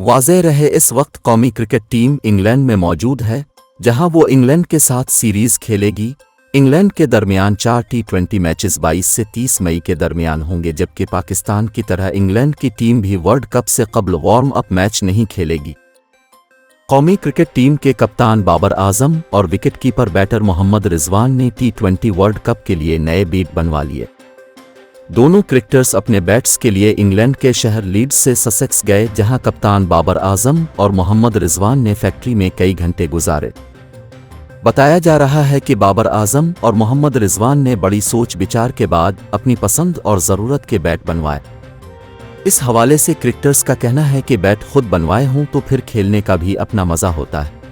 वाज़ेह रहे इस वक्त कौमी क्रिकेट टीम इंग्लैंड में मौजूद है, जहां वो इंग्लैंड के साथ सीरीज़ खेलेगी। इंग्लैंड के दरमियान 4 टी20 मैचेस 22 से 30 मई के दरमियान होंगे, जबकि पाकिस्तान की तरह इंग्लैंड की टीम भी वर्ल्ड कप से कबल वार्म अप मैच नहीं खेलेगी। कौमी क्रिकेट टीम के कप्तान बाबर आजम और विकेटकीपर बैटर मोहम्मद रिजवान ने टी20 वर्ल्ड कप के लिए नए बीट बनवा लिए। दोनों क्रिकेटर्स अपने बैट्स के लिए इंग्लैंड के शहर लीड्स से ससेक्स गए, जहां कप्तान बाबर आजम और मोहम्मद रिजवान ने फैक्ट्री में कई घंटे गुजारे। बताया जा रहा है कि बाबर आजम और मोहम्मद रिजवान ने बड़ी सोच विचार के बाद अपनी पसंद और ज़रूरत के बैट बनवाए। इस हवाले से क्रिकेटर्स का कहना है कि बैट खुद बनवाए हों तो फिर खेलने का भी अपना मज़ा होता है।